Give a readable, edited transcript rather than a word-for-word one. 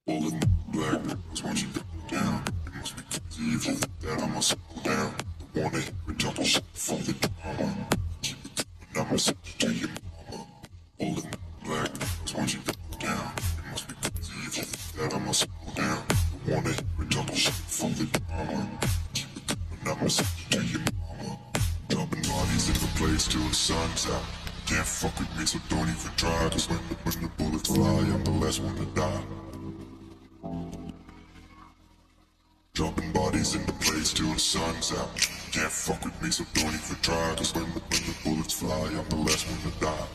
All in black, cause once you go down, it must be crazy if you think that I'ma slow down. Don't wanna hear it talk shit from the drama. Keep it coming, I'ma send you to your mama. All in black, cause once you go down, it must be crazy if you think that I'ma slow down. Don't wanna hear it talk shit from the drama. Keep it coming, I'ma send you to your mama. Dumping bodies in the place till the sun's out. Can't fuck with me, so don't even try. Cause when the bullets fly, I'm the last one to die. Dropping bodies in the place till the sun's out. Can't fuck with me, so don't even try. Cause when the bullets fly, I'm the last one to die.